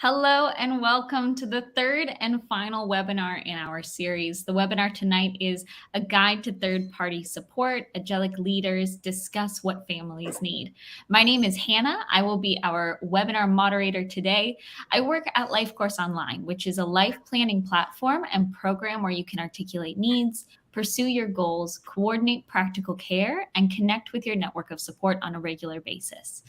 Hello and welcome to the third and final webinar in our series. The webinar tonight is a guide to third-party support. Agilec leaders discuss what families need. My name is Hannah. I will be our webinar moderator today. I work at Life Course Online, which is a life planning platform and program where you can articulate needs, pursue your goals, coordinate practical care, and connect with your network of support on a regular basis.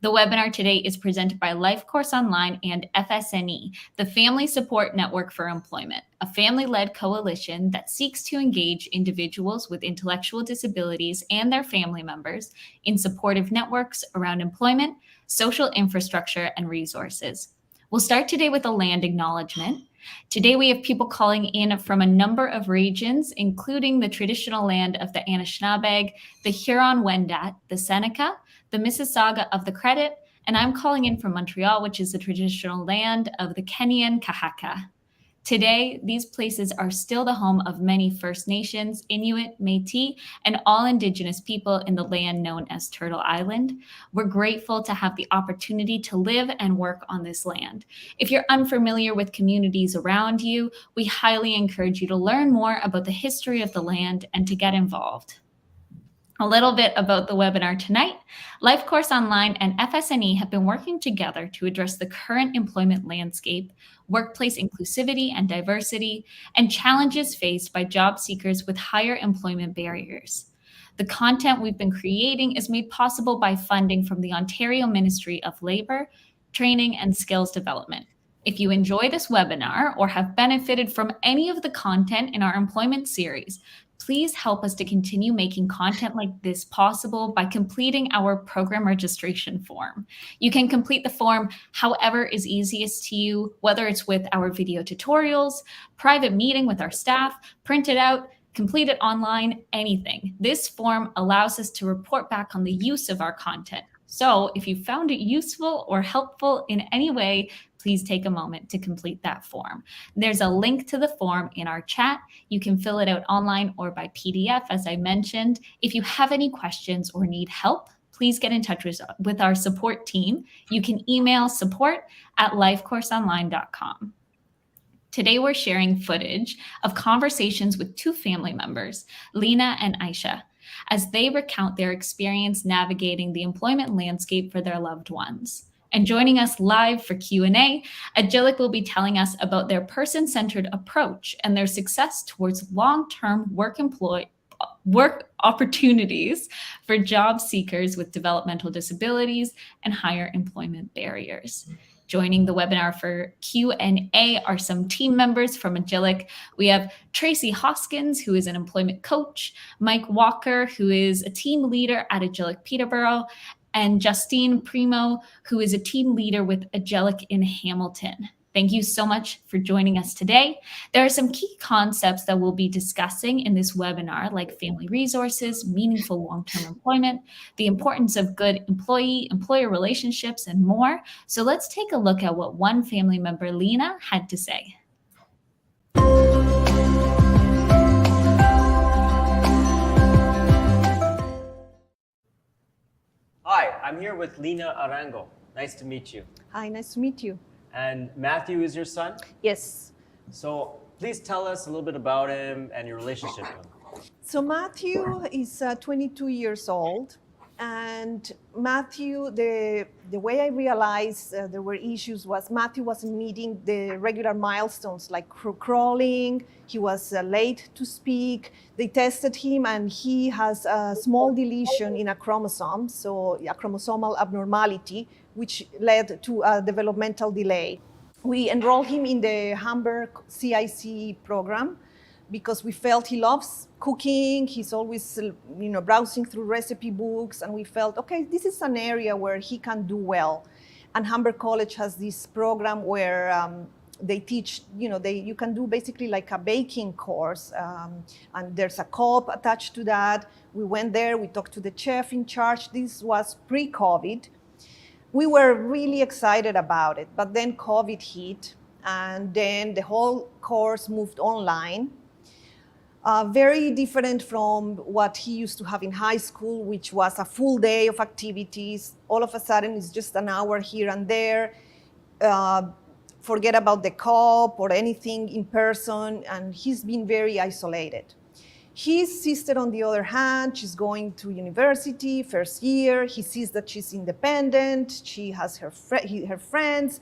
The webinar today is presented by Life Course Online and FSNE, the Family Support Network for Employment, a family-led coalition that seeks to engage individuals with intellectual disabilities and their family members in supportive networks around employment, social infrastructure, and resources. We'll start today with a land acknowledgement. Today, we have people calling in from a number of regions, including the traditional land of the Anishinaabe, the Huron-Wendat, the Seneca, the Mississauga of the Credit, and I'm calling in from Montreal, which is the traditional land of the Kenyan Kahaka. Today, these places are still the home of many First Nations, Inuit, Métis, and all Indigenous people in the land known as Turtle Island. We're grateful to have the opportunity to live and work on this land. If you're unfamiliar with communities around you, we highly encourage you to learn more about the history of the land and to get involved. A little bit about the webinar tonight. Life Course Online and FSNE have been working together to address the current employment landscape, workplace inclusivity and diversity, and challenges faced by job seekers with higher employment barriers. The content we've been creating is made possible by funding from the Ontario Ministry of Labour, Training and Skills Development. If you enjoy this webinar or have benefited from any of the content in our employment series, please help us to continue making content like this possible by completing our program registration form. You can complete the form however is easiest to you, whether it's with our video tutorials, private meeting with our staff, print it out, complete it online, anything. This form allows us to report back on the use of our content. So if you found it useful or helpful in any way, please take a moment to complete that form. There's a link to the form in our chat. You can fill it out online or by PDF, as I mentioned. If you have any questions or need help, please get in touch with our support team. You can email support@lifecourseonline.com. Today, we're sharing footage of conversations with two family members, Lena and Aisha, as they recount their experience navigating the employment landscape for their loved ones. And joining us live for Q&A, Agilec will be telling us about their person-centered approach and their success towards long-term work opportunities for job seekers with developmental disabilities and higher employment barriers. Joining the webinar for Q&A are some team members from Agilec. We have Tracy Hoskins, who is an employment coach, Mike Walker, who is a team leader at Agilec Peterborough, and Justine Primeau, who is a team leader with Agilec in Hamilton. Thank you so much for joining us today. There are some key concepts that we'll be discussing in this webinar, like family resources, meaningful long-term employment, the importance of good employee-employer relationships, and more. So let's take a look at what one family member, Lena, had to say. Hi, I'm here with Lena Arango. Nice to meet you. Hi, nice to meet you. And Matthew is your son? Yes. So please tell us a little bit about him and your relationship with him. So Matthew is 22 years old. And Matthew, the way I realized there were issues was Matthew wasn't meeting the regular milestones like crawling. He was late to speak. They tested him and he has a small deletion in a chromosome, so a chromosomal abnormality, which led to a developmental delay. We enrolled him in the Hamburg CIC program because we felt he loves cooking. He's always, browsing through recipe books, and we felt, okay, this is an area where he can do well. And Hamburg College has this program where they teach, you can do basically like a baking course, and there's a co-op attached to that. We went there, we talked to the chef in charge. This was pre-COVID. We were really excited about it, but then COVID hit, and then the whole course moved online. Very different from what he used to have in high school, which was a full day of activities. All of a sudden, it's just an hour here and there. forget about the COP or anything in person, and he's been very isolated. His sister, on the other hand, she's going to university, first year. He sees that she's independent. She has her friends.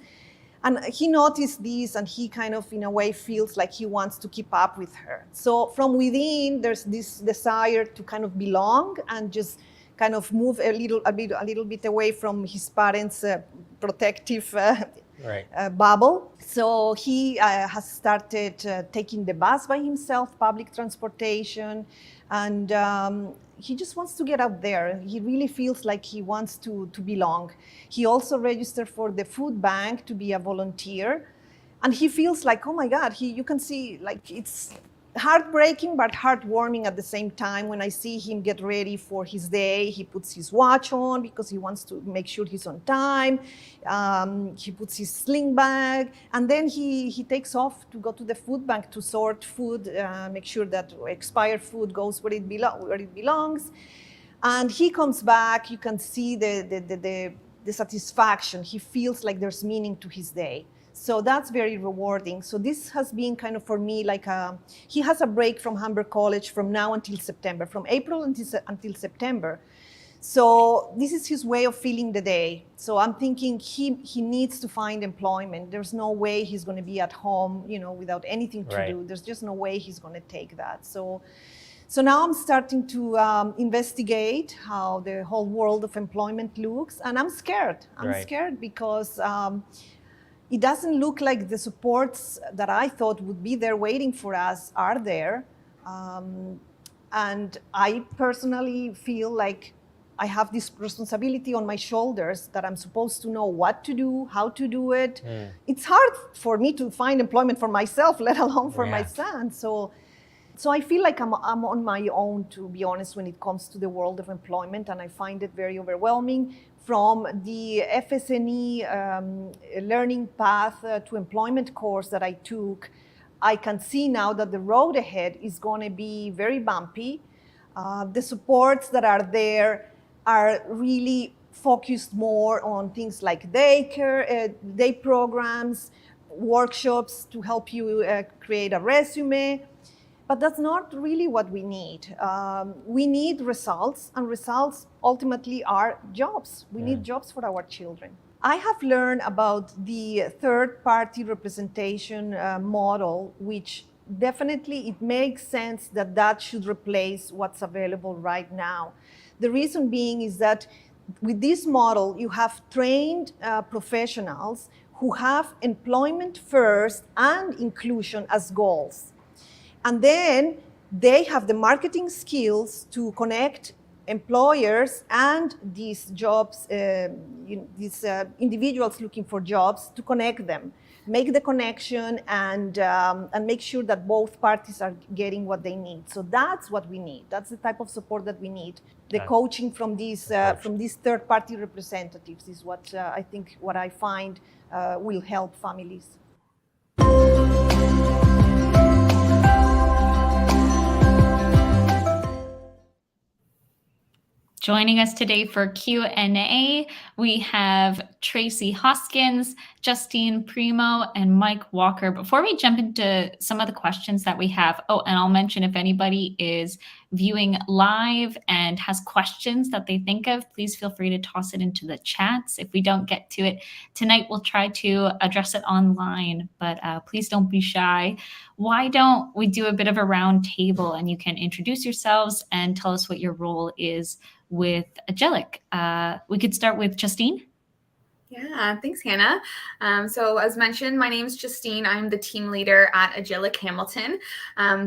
And he noticed this, and he kind of, in a way, feels like he wants to keep up with her. So from within, there's this desire to kind of belong and just kind of move a little bit away from his parents' protective bubble. So he has started taking the bus by himself, public transportation, and he just wants to get out there. He really feels like he wants to belong. He also registered for the food bank to be a volunteer, and he feels like, oh my God, you can see, like, it's heartbreaking but heartwarming at the same time. When I see him get ready for his day, he puts his watch on because he wants to make sure he's on time. He puts his sling bag, and then he takes off to go to the food bank to sort food, make sure that expired food goes where it belongs. And he comes back. You can see the satisfaction. He feels like there's meaning to his day. So that's very rewarding. So this has been kind of, for me, like he has a break from Humber College from now until September, from April until September. So this is his way of feeling the day. So I'm thinking he needs to find employment. There's no way he's going to be at home, without anything to do. There's just no way he's going to take that. So now I'm starting to investigate how the whole world of employment looks, and I'm scared. I'm scared because it doesn't look like the supports that I thought would be there waiting for us are there. And I personally feel like I have this responsibility on my shoulders that I'm supposed to know what to do, how to do it. It's hard for me to find employment for myself, let alone for my son. So I feel like I'm on my own, to be honest, when it comes to the world of employment, and I find it very overwhelming. From the FSNE learning path to employment course that I took, I can see now that the road ahead is going to be very bumpy. The supports that are there are really focused more on things like daycare, day programs, workshops to help you create a resume. But that's not really what we need. We need results, and results ultimately are jobs. We need jobs for our children. I have learned about the third-party representation model, which definitely it makes sense that should replace what's available right now. The reason being is that with this model, you have trained professionals who have employment first and inclusion as goals. And then they have the marketing skills to connect employers and these jobs, these individuals looking for jobs, to connect them, make the connection, and make sure that both parties are getting what they need. So that's what we need. That's the type of support that we need. The coaching from these third-party representatives is what I find will help families. Joining us today for Q&A, we have Tracy Hoskins, Justine Primeau, and Mike Walker. Before we jump into some of the questions that we have, and I'll mention, if anybody is viewing live and has questions that they think of, please feel free to toss it into the chats. If we don't get to it tonight, we'll try to address it online, but please don't be shy. Why don't we do a bit of a round table, and you can introduce yourselves and tell us what your role is with Agilec. We could start with Justine. Yeah, thanks, Hannah. So as mentioned, my name is Justine. I'm the team leader at Agilec Hamilton.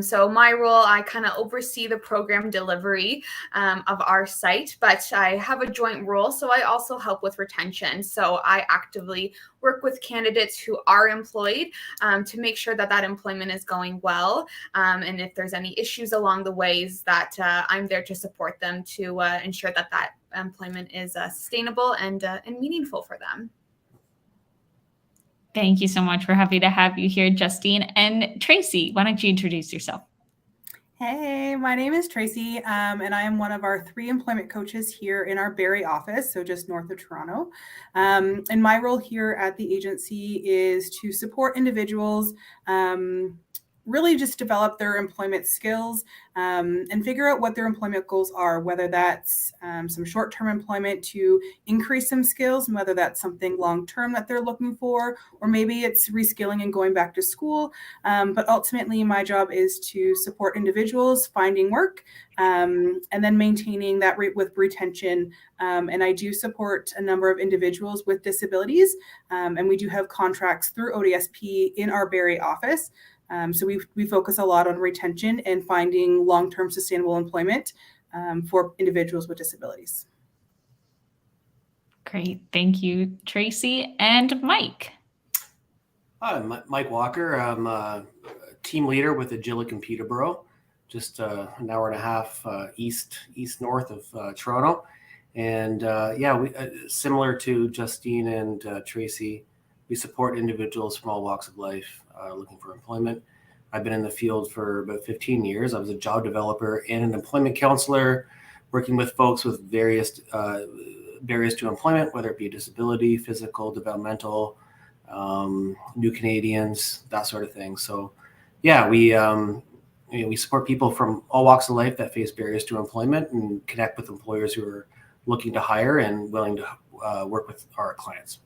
So my role, I kind of oversee the program delivery of our site, but I have a joint role. So I also help with retention. So I actively work with candidates who are employed to make sure that employment is going well. And if there's any issues along the ways, that I'm there to support them to ensure that employment is sustainable and meaningful for them. Thank you so much. We're happy to have you here, Justine. And Tracy, why don't you introduce yourself? Hey, my name is Tracy, and I am one of our 3 employment coaches here in our Barrie office, so just north of Toronto. And my role here at the agency is to support individuals, really just develop their employment skills and figure out what their employment goals are, whether that's some short-term employment to increase some skills, and whether that's something long-term that they're looking for, or maybe it's reskilling and going back to school. But ultimately, my job is to support individuals finding work and then maintaining that rate with retention. And I do support a number of individuals with disabilities, and we do have contracts through ODSP in our Barrie office. So we focus a lot on retention and finding long-term sustainable employment for individuals with disabilities. Great. Thank you, Tracy. And Mike. Hi, I'm Mike Walker. I'm a team leader with Agilec in Peterborough, just an hour and a half east north of Toronto. And we similar to Justine and Tracy, we support individuals from all walks of life looking for employment. I've been in the field for about 15 years. I was a job developer and an employment counselor, working with folks with various barriers to employment, whether it be disability, physical, developmental, new Canadians, that sort of thing. So yeah, we support people from all walks of life that face barriers to employment and connect with employers who are looking to hire and willing to work with our clients.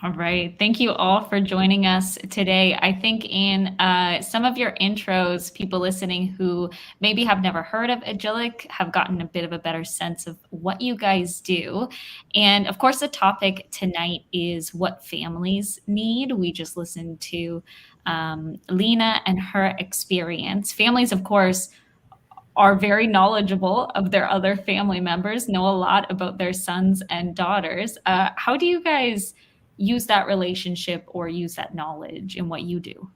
All right. Thank you all for joining us today. I think in some of your intros, people listening who maybe have never heard of Agilec have gotten a bit of a better sense of what you guys do. And of course, the topic tonight is what families need. We just listened to Lena and her experience. Families, of course, are very knowledgeable of their other family members, know a lot about their sons and daughters. How do you guys use that relationship or use that knowledge in what you do?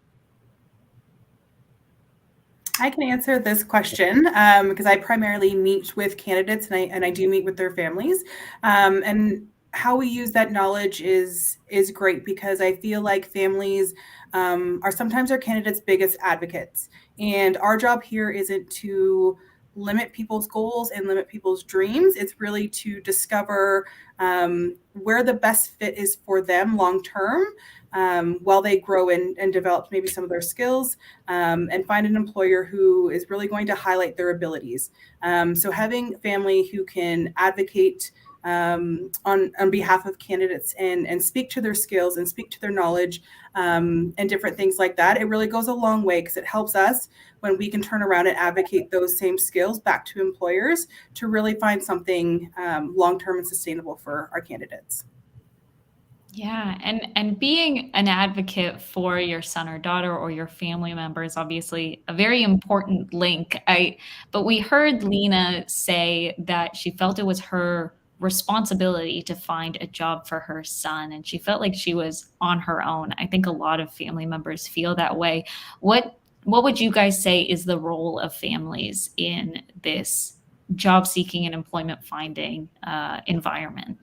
I can answer this question because I primarily meet with candidates and I do meet with their families. And how we use that knowledge is great because I feel like families are sometimes our candidates' biggest advocates. And our job here isn't to limit people's goals and limit people's dreams. It's really to discover where the best fit is for them long term while they grow and develop maybe some of their skills and find an employer who is really going to highlight their abilities. So having family who can advocate on behalf of candidates and speak to their skills and speak to their knowledge and different things like that, it really goes a long way because it helps us when we can turn around and advocate those same skills back to employers to really find something long-term and sustainable for our candidates. Yeah, and being an advocate for your son or daughter or your family member is obviously a very important link. But we heard Lena say that she felt it was her responsibility to find a job for her son, and she felt like she was on her own. I think a lot of family members feel that way. What would you guys say is the role of families in this job seeking and employment finding environment?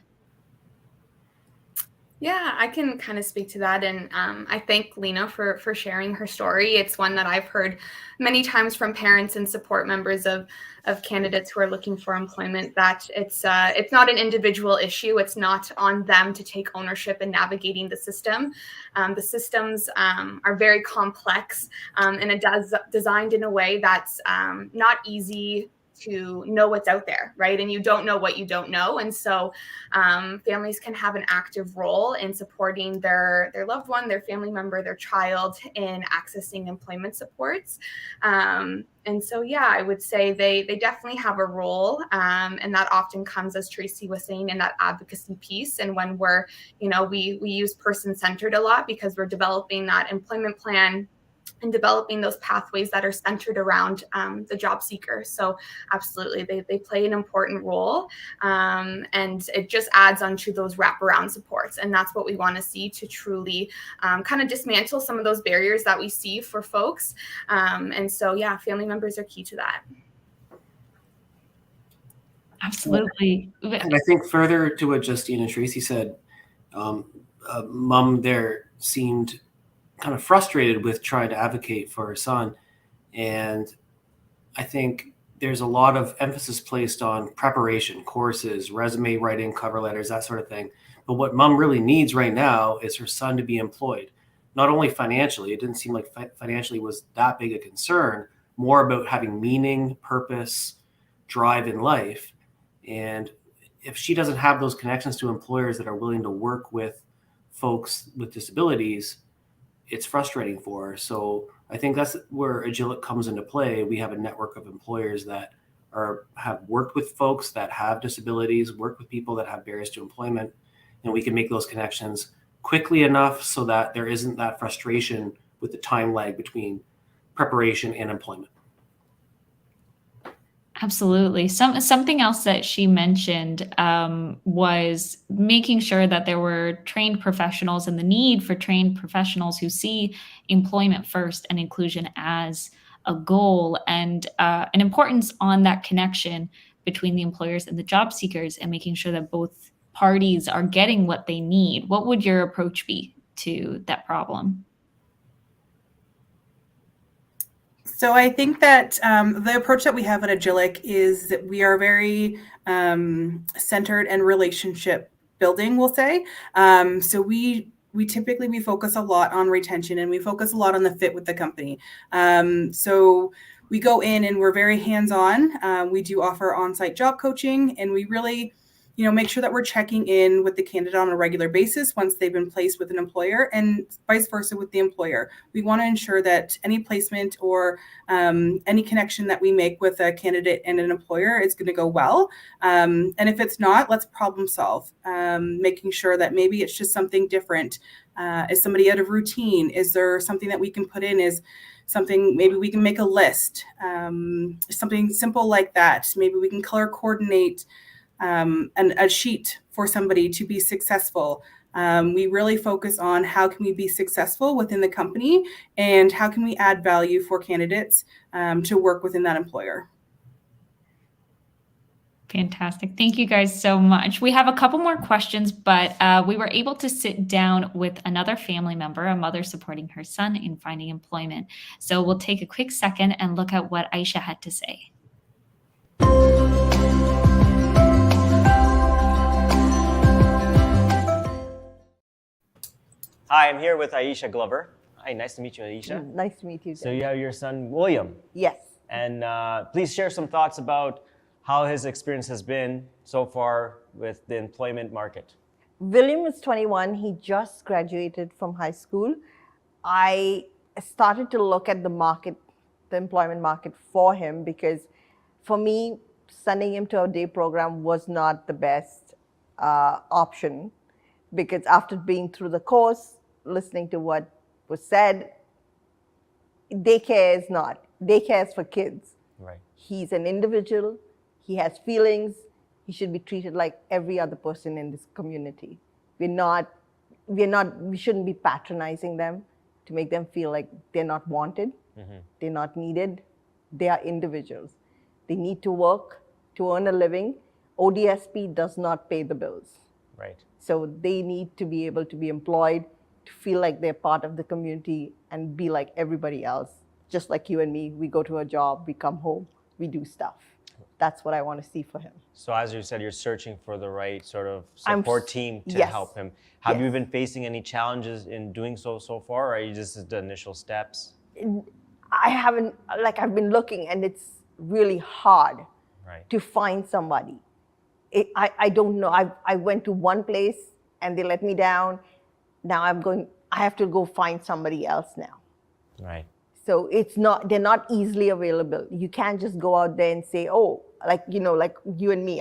Yeah, I can kind of speak to that. And I thank Lena for sharing her story. It's one that I've heard many times from parents and support members of candidates who are looking for employment, that it's not an individual issue. It's not on them to take ownership in navigating the system. The systems are very complex and designed in a way that's not easy to know what's out there, right? And you don't know what you don't know. And so families can have an active role in supporting their loved one, their family member, their child in accessing employment supports. And so, yeah, I would say they definitely have a role. And that often comes, as Tracy was saying, in that advocacy piece. And when we're, we use person-centered a lot because we're developing that employment plan and developing those pathways that are centered around the job seeker. So absolutely, they play an important role. And it just adds onto those wraparound supports. And that's what we want to see to truly kind of dismantle some of those barriers that we see for folks. And so, yeah, family members are key to that. Absolutely. And I think further to what Justine and Tracy said, mom there seemed kind of frustrated with trying to advocate for her son. And I think there's a lot of emphasis placed on preparation, courses, resume writing, cover letters, that sort of thing. But what mom really needs right now is her son to be employed, not only financially. It didn't seem like financially was that big a concern, more about having meaning, purpose, drive in life. And if she doesn't have those connections to employers that are willing to work with folks with disabilities, it's frustrating for her. So I think that's where Agilec comes into play. We have a network of employers that have worked with folks that have disabilities, work with people that have barriers to employment, and we can make those connections quickly enough so that there isn't that frustration with the time lag between preparation and employment. Absolutely. Something else that she mentioned was making sure that there were trained professionals and the need for trained professionals who see employment first and inclusion as a goal, and an importance on that connection between the employers and the job seekers, and making sure that both parties are getting what they need. What would your approach be to that problem? So I think that the approach that we have at Agilec is that we are very centered and relationship building, we'll say. So we typically focus a lot on retention, and we focus a lot on the fit with the company. So we go in and we're very hands-on. We do offer on-site job coaching, and we really make sure that we're checking in with the candidate on a regular basis once they've been placed with an employer, and vice versa with the employer. We want to ensure that any placement or any connection that we make with a candidate and an employer is going to go well. And if it's not, let's problem solve, making sure that maybe it's just something different. Is somebody out of routine? Is there something that we can put in? Is something, maybe we can make a list, something simple like that. Maybe we can color coordinate and a sheet for somebody to be successful. We really focus on how can we be successful within the company, and how can we add value for candidates to work within that employer. Fantastic. Thank you guys so much. We have a couple more questions, but we were able to sit down with another family member, a mother supporting her son in finding employment. So we'll take a quick second and look at what Aisha had to say. Hi, I'm here with Aisha Glover. Hi, nice to meet you, Aisha. Nice to meet you. So you have your son, William. Yes. And please share some thoughts about how his experience has been so far with the employment market. William is 21. He just graduated from high school. I started to look at the market, the employment market for him, because for me, sending him to a day program was not the best option, because after being through the course, listening to what was said, daycare is not. Daycare is for kids. Right. He's an individual. He has feelings. He should be treated like every other person in this community. We shouldn't be patronizing them to make them feel like they're not wanted, they're not needed. They are individuals. They need to work to earn a living. ODSP does not pay the bills. Right. So they need to be able to be employed, to feel like they're part of the community and be like everybody else. Just like you and me, we go to a job, we come home, we do stuff. That's what I want to see for him. So as you said, you're searching for the right sort of support team to yes. help him. Have Yes. you been facing any challenges in doing so far, or are you just at the initial steps? I haven't, I've been looking, and it's really hard Right. to find somebody. I don't know. I went to one place and they let me down. Now I have to go find somebody else now. Right. So they're not easily available. You can't just go out there and say, oh, like you and me,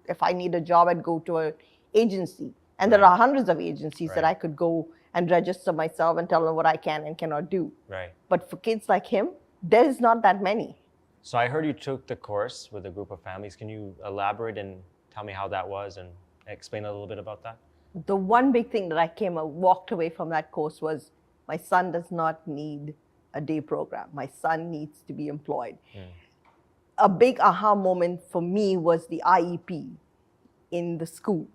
if I need a job, I'd go to an agency. And there are hundreds of agencies that I could go and register myself and tell them what I can and cannot do. Right. But for kids like him, there's not that many. So I heard you took the course with a group of families. Can you elaborate and tell me how that was and explain a little bit about that? The one big thing that I walked away from that course was, my son does not need a day program. My son needs to be employed. A big aha moment for me was the IEP in the school.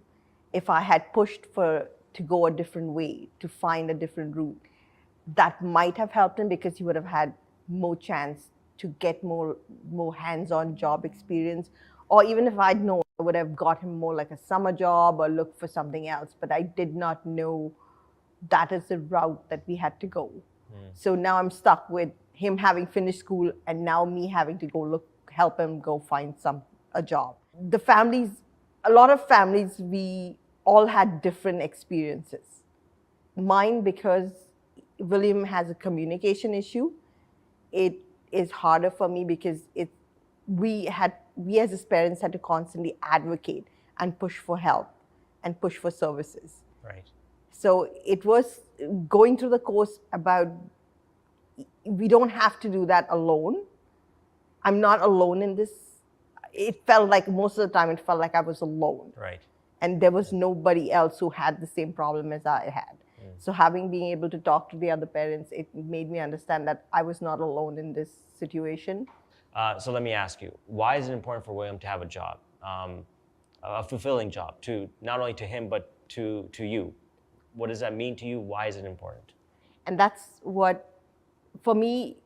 If I had pushed to go a different way, to find a different route, that might have helped him, because he would have had more chance to get more hands-on job experience. Or even if I'd known, I would have got him more like a summer job or looked for something else. But I did not know that is the route that we had to go. So now I'm stuck with him having finished school and now me having to go help him go find a job. The families, a lot of families, we all had different experiences. Mine, because William has a communication issue, it is harder for me because we as his parents had to constantly advocate and push for help and push for services. Right. So it was going through the course about, we don't have to do that alone. I'm not alone in this. It felt like most of the time, it felt like I was alone. Right. And there was nobody else who had the same problem as I had. So being able to talk to the other parents, it made me understand that I was not alone in this situation. So let me ask you, why is it important for William to have a job, a fulfilling job, not only to him, but to you? What does that mean to you? Why is it important? And that's what, for me,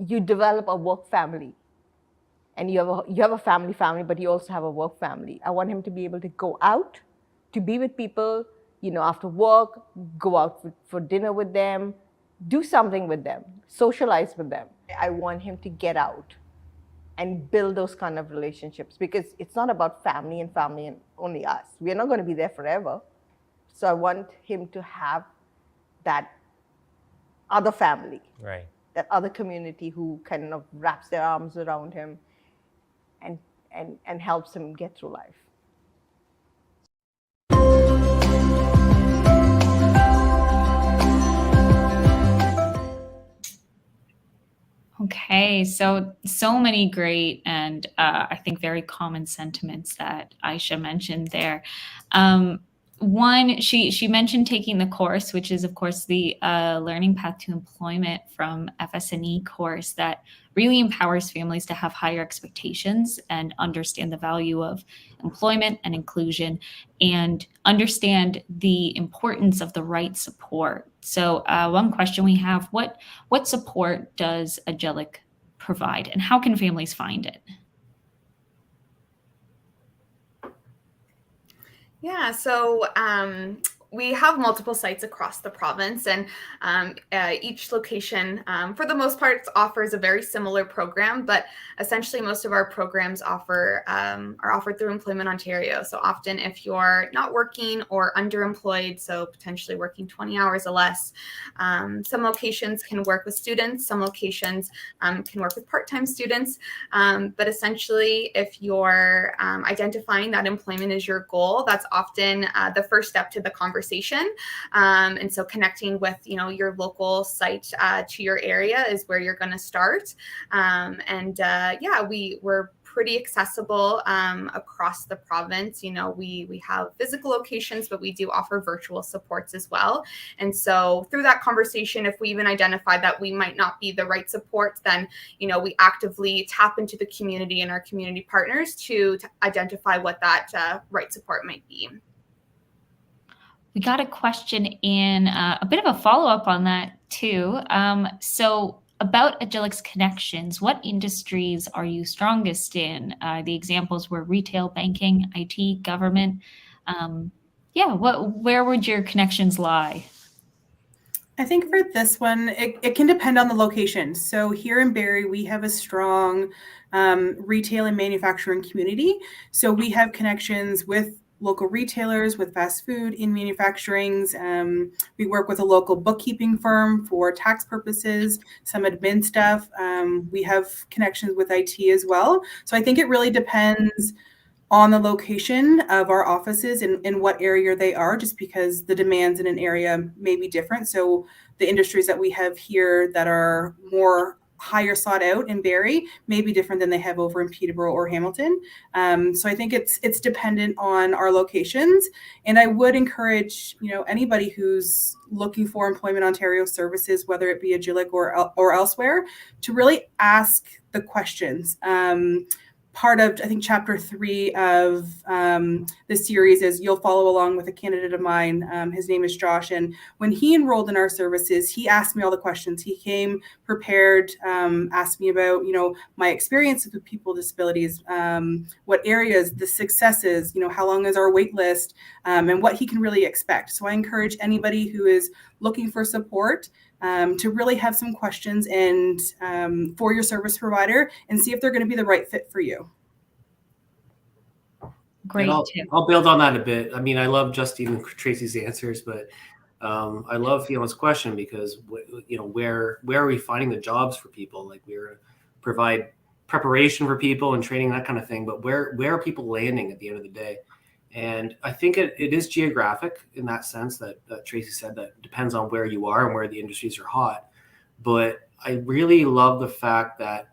you develop a work family. And you have a family, but you also have a work family. I want him to be able to go out, to be with people, after work, go out for dinner with them, do something with them, socialize with them. I want him to get out and build those kind of relationships, because it's not about family and only us. We're not going to be there forever. So I want him to have that other family, right, that other community who kind of wraps their arms around him and helps him get through life. Okay, so many great and I think very common sentiments that Aisha mentioned there. One, she mentioned taking the course, which is, of course, the Learning Path to Employment from FS&E course that really empowers families to have higher expectations and understand the value of employment and inclusion and understand the importance of the right support. So one question we have, what support does Agilec provide and how can families find it? Yeah, so we have multiple sites across the province, and each location, for the most part, offers a very similar program, but essentially most of our programs are offered through Employment Ontario. So often if you're not working or underemployed, so potentially working 20 hours or less, some locations can work with students, some locations can work with part-time students, but essentially if you're identifying that employment is your goal, that's often the first step to the conversation. And so connecting with, your local site to your area is where you're going to start. We're pretty accessible across the province. We have physical locations, but we do offer virtual supports as well. And so through that conversation, if we even identify that we might not be the right support, then, we actively tap into the community and our community partners to identify what that right support might be. We got a question in, a bit of a follow-up on that too. So about Agilec's connections, what industries are you strongest in? The examples were retail, banking, IT, government. Where would your connections lie? I think for this one, it can depend on the location. So here in Barrie, we have a strong retail and manufacturing community. So we have connections with local retailers, with fast food, in manufacturings. We work with a local bookkeeping firm for tax purposes, some admin stuff. We have connections with IT as well. So I think it really depends on the location of our offices and in what area they are, just because the demands in an area may be different. So the industries that we have here that are more higher sought out in Barrie may be different than they have over in Peterborough or Hamilton. So I think it's dependent on our locations. And I would encourage, anybody who's looking for Employment Ontario services, whether it be Agilec or elsewhere, to really ask the questions. part of, I think, chapter 3 of the series is you'll follow along with a candidate of mine. His name is Josh. And when he enrolled in our services, he asked me all the questions. He came prepared, asked me about, my experiences with people with disabilities, what areas, the successes, how long is our wait list, and what he can really expect. So I encourage anybody who is looking for support to really have some questions and for your service provider and see if they're going to be the right fit for you. Great. I'll build on that a bit. I mean, I love Justine and Tracy's answers, but I love Fiona's question because, where are we finding the jobs for people? Like, we're provide preparation for people and training, that kind of thing. But where are people landing at the end of the day? And I think it is geographic in that sense that Tracy said, that depends on where you are and where the industries are hot. But I really love the fact that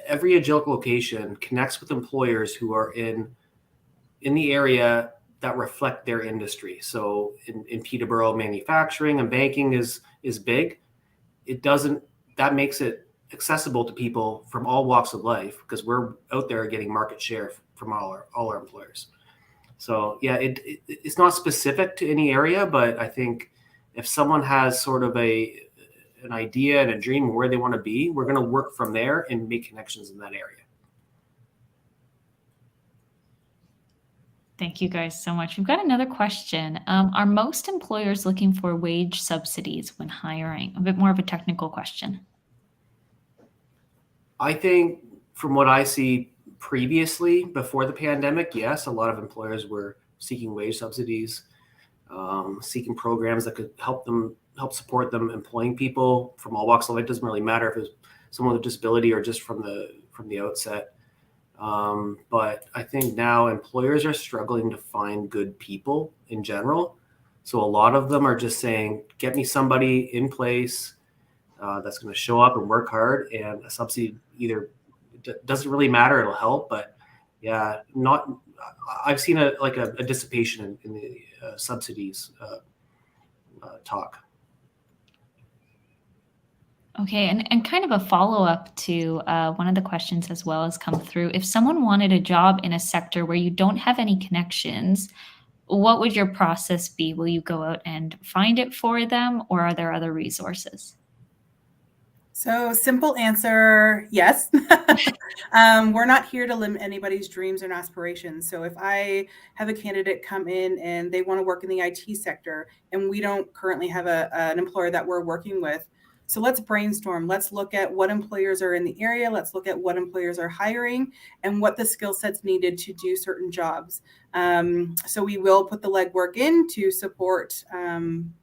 every Agilec location connects with employers who are in the area that reflect their industry. So in Peterborough, manufacturing and banking is big. That makes it accessible to people from all walks of life because we're out there getting market share from all our employers. So yeah, it's not specific to any area, but I think if someone has sort of an idea and a dream of where they want to be, we're going to work from there and make connections in that area. Thank you guys so much. We've got another question. Are most employers looking for wage subsidies when hiring? A bit more of a technical question. I think from what I see previously, before the pandemic, yes, a lot of employers were seeking wage subsidies, seeking programs that could help support them employing people from all walks of life. It doesn't really matter if it's someone with a disability or just from the outset. But I think now employers are struggling to find good people in general. So a lot of them are just saying, get me somebody in place that's going to show up and work hard, and a subsidy either doesn't really matter. It'll help, but yeah, I've seen a dissipation in the subsidies talk. Okay, and kind of a follow-up to one of the questions as well has come through. If someone wanted a job in a sector where you don't have any connections, what would your process be? Will you go out and find it for them, or are there other resources? So simple answer, yes. We're not here to limit anybody's dreams and aspirations. So if I have a candidate come in and they want to work in the IT sector and we don't currently have an employer that we're working with, so let's brainstorm. Let's look at what employers are in the area. Let's look at what employers are hiring and what the skill sets needed to do certain jobs. So we will put the legwork in to support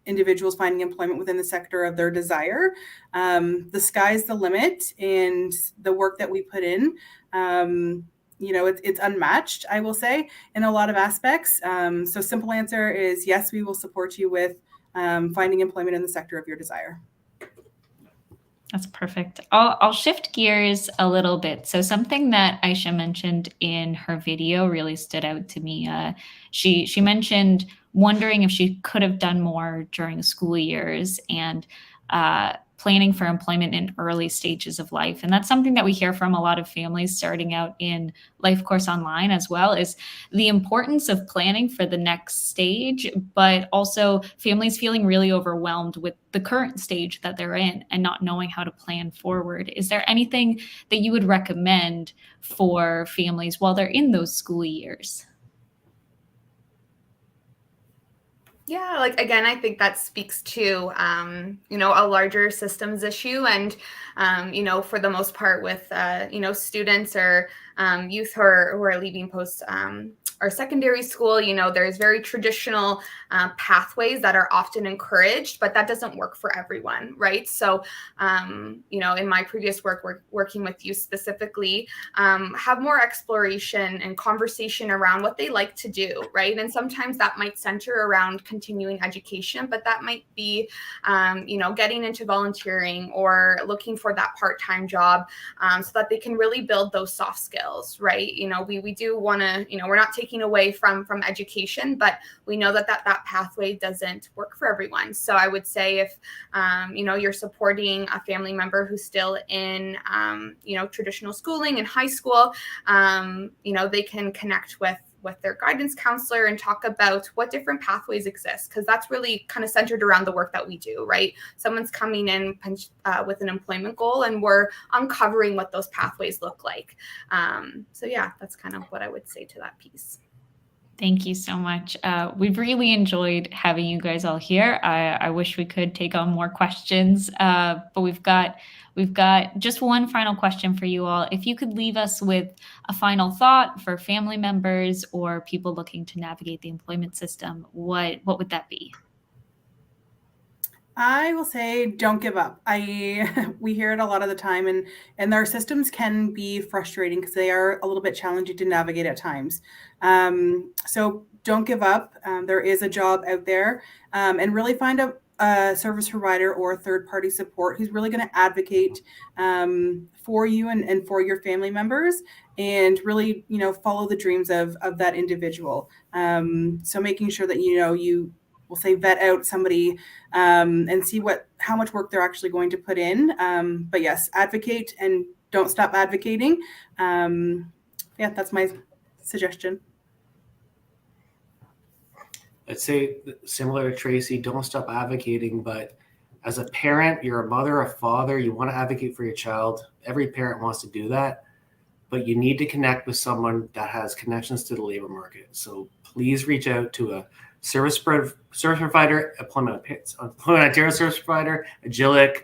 individuals finding employment within the sector of their desire. The sky's the limit, and the work that we put in, it's unmatched, I will say, in a lot of aspects. So simple answer is yes, we will support you with finding employment in the sector of your desire. That's perfect. I'll shift gears a little bit. So something that Aisha mentioned in her video really stood out to me. She mentioned wondering if she could have done more during school years and planning for employment in early stages of life. And that's something that we hear from a lot of families starting out in Life Course Online as well, is the importance of planning for the next stage, but also families feeling really overwhelmed with the current stage that they're in and not knowing how to plan forward. Is there anything that you would recommend for families while they're in those school years? Yeah, again, I think that speaks to, a larger systems issue. And, for the most part with, students or youth who are leaving post or secondary school, there's very traditional pathways that are often encouraged, but that doesn't work for everyone, right? So, in my previous work, working with youth specifically, have more exploration and conversation around what they like to do, right? And sometimes that might center around continuing education, but that might be, getting into volunteering or looking for that part-time job so that they can really build those soft skills, right? We do want to, we're not taking taking away from education, but we know that pathway doesn't work for everyone. So I would say if, you're supporting a family member who's still in, traditional schooling in high school, they can connect with their guidance counselor and talk about what different pathways exist, because that's really kind of centered around the work that we do, right? Someone's coming in with an employment goal, and we're uncovering what those pathways look like. So yeah, that's kind of what I would say to that piece. Thank you so much. We've really enjoyed having you guys all here. I wish we could take on more questions, but we've got just one final question for you all. If you could leave us with a final thought for family members or people looking to navigate the employment system, what would that be? I will say, don't give up. We hear it a lot of the time, and our systems can be frustrating because they are a little bit challenging to navigate at times. So don't give up. There is a job out there, and really find a service provider or third-party support who's really going to advocate for you and for your family members, and really, follow the dreams of that individual. So making sure that you we'll say vet out somebody and see how much work they're actually going to put in. But yes, advocate and don't stop advocating. That's my suggestion. I'd say similar to Tracy, don't stop advocating, but as a parent, you're a mother, a father, you want to advocate for your child. Every parent wants to do that, but you need to connect with someone that has connections to the labor market. So please reach out to a service provider, Employment Ontario service provider, Agilec,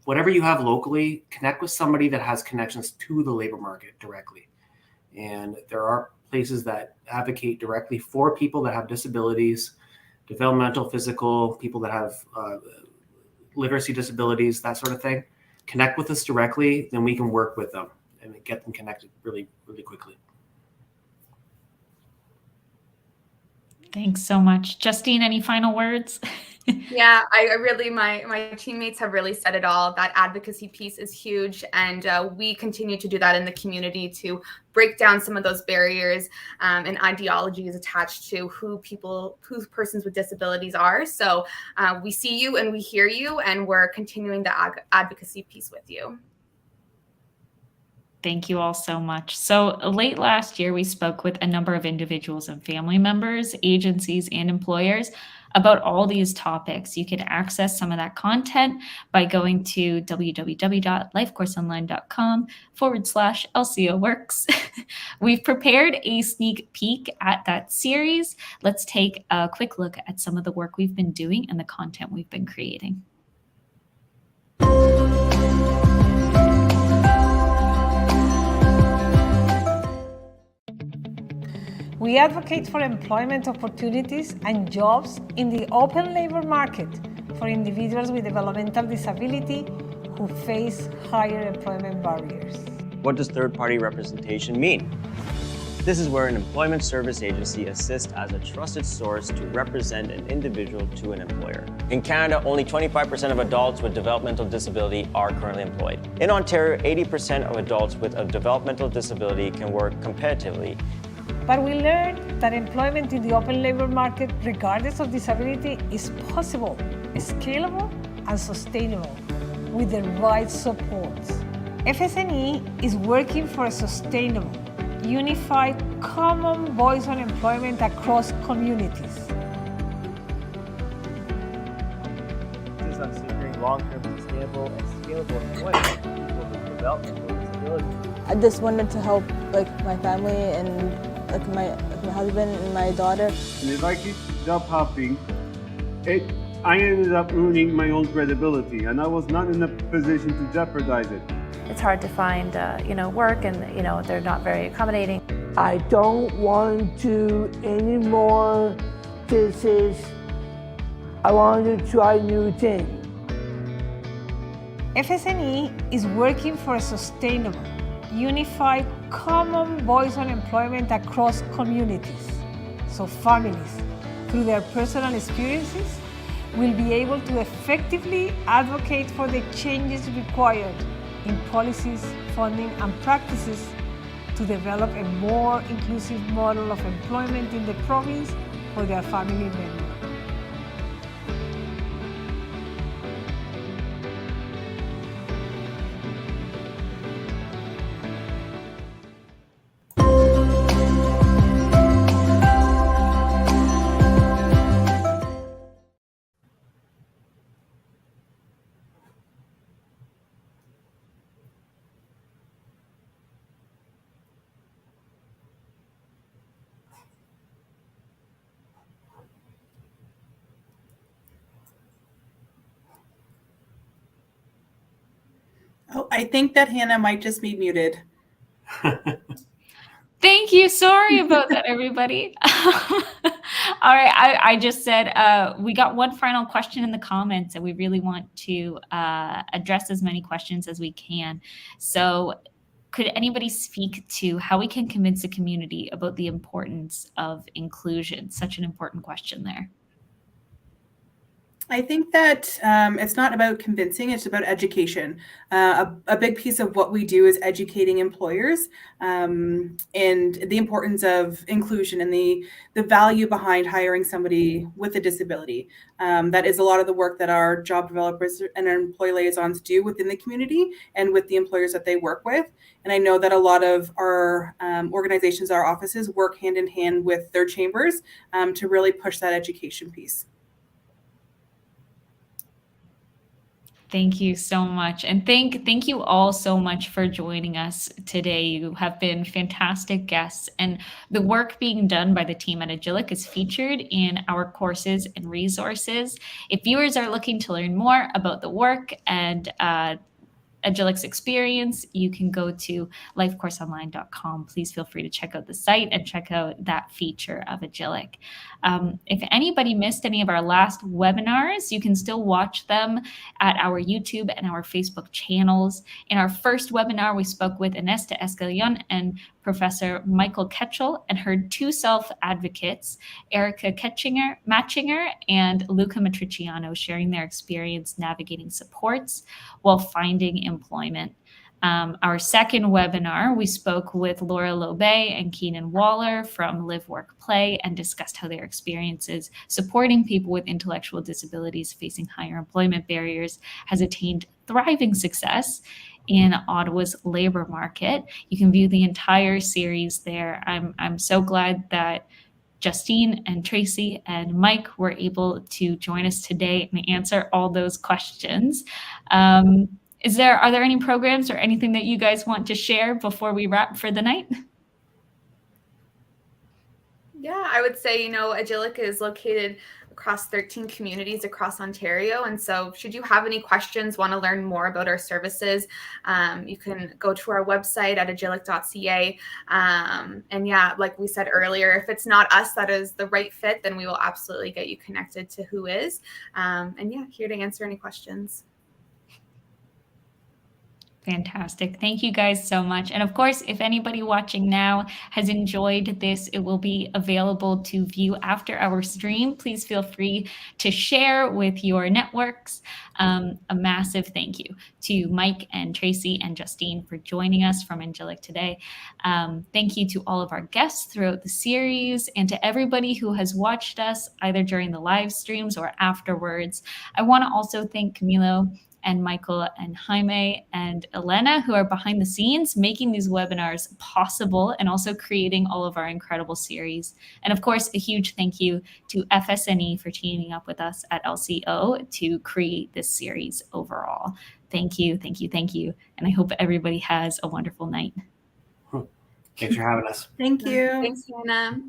whatever you have locally, connect with somebody that has connections to the labor market directly. And there are places that advocate directly for people that have disabilities, developmental, physical, people that have literacy disabilities, that sort of thing. Connect with us directly, then we can work with them and get them connected really, really quickly. Thanks so much. Justine, any final words? Yeah, I really, my teammates have really said it all. That advocacy piece is huge. And we continue to do that in the community to break down some of those barriers and ideologies attached to who persons with disabilities are. So we see you and we hear you, and we're continuing the advocacy piece with you. Thank you all so much. So late last year, we spoke with a number of individuals and family members, agencies, and employers about all these topics. You can access some of that content by going to www.lifecourseonline.com/LCO Works. We've prepared a sneak peek at that series. Let's take a quick look at some of the work we've been doing and the content we've been creating. We advocate for employment opportunities and jobs in the open labor market for individuals with developmental disability who face higher employment barriers. What does third-party representation mean? This is where an employment service agency assists as a trusted source to represent an individual to an employer. In Canada, only 25% of adults with developmental disability are currently employed. In Ontario, 80% of adults with a developmental disability can work competitively. But we learned that employment in the open labor market, regardless of disability, is possible, scalable, and sustainable with the right supports. FSNE is working for a sustainable, unified, common voice on employment across communities. This is on securing long-term sustainable and scalable employment for people with developmental disabilities. I just wanted to help my family and my husband and my daughter. And if I keep job hopping, I ended up ruining my own credibility, and I was not in a position to jeopardize it. It's hard to find, work, and they're not very accommodating. I don't want to anymore. I want to try new things. FSNE is working for a sustainable, unified, common voice on employment across communities, so families, through their personal experiences, will be able to effectively advocate for the changes required in policies, funding, and practices to develop a more inclusive model of employment in the province for their family members. Oh, I think that Hannah might just be muted. Thank you. Sorry about that, everybody. All right. I just said we got one final question in the comments, and we really want to address as many questions as we can. So could anybody speak to how we can convince the community about the importance of inclusion? Such an important question there. I think that it's not about convincing, it's about education. A big piece of what we do is educating employers and the importance of inclusion and the value behind hiring somebody with a disability. That is a lot of the work that our job developers and our employee liaisons do within the community and with the employers that they work with. And I know that a lot of our organizations, our offices work hand in hand with their chambers to really push that education piece. Thank you so much. And thank you all so much for joining us today. You have been fantastic guests, and the work being done by the team at Agilec is featured in our courses and resources. If viewers are looking to learn more about the work and Agilec's experience, you can go to lifecourseonline.com. Please feel free to check out the site and check out that feature of Agilec. If anybody missed any of our last webinars, you can still watch them at our YouTube and our Facebook channels. In our first webinar, we spoke with Inesta Escalion and Professor Michael Ketchell and heard two self-advocates, Erica Matchinger and Luca Matriciano, sharing their experience navigating supports while finding employment. Our second webinar, we spoke with Laura Lobe and Keenan Waller from Live, Work, Play and discussed how their experiences supporting people with intellectual disabilities facing higher employment barriers has attained thriving success in Ottawa's labor market. You can view the entire series there. I'm so glad that Justine and Tracy and Mike were able to join us today and answer all those questions. Are there any programs or anything that you guys want to share before we wrap for the night? Yeah, I would say, Agilec is located across 13 communities across Ontario. And so should you have any questions, want to learn more about our services, you can go to our website at agilec.ca. And yeah, like we said earlier, if it's not us that is the right fit, then we will absolutely get you connected to who is. And yeah, here to answer any questions. Fantastic. Thank you guys so much. And of course, if anybody watching now has enjoyed this, it will be available to view after our stream. Please feel free to share with your networks. A massive thank you to Mike and Tracy and Justine for joining us from Agilec today. Thank you to all of our guests throughout the series and to everybody who has watched us either during the live streams or afterwards. I want to also thank Camilo and Michael and Jaime and Elena, who are behind the scenes making these webinars possible and also creating all of our incredible series. And of course, a huge thank you to FSNE for teaming up with us at LCO to create this series overall. Thank you, thank you, thank you. And I hope everybody has a wonderful night. Thanks for having us. Thank you. Thanks, Hannah.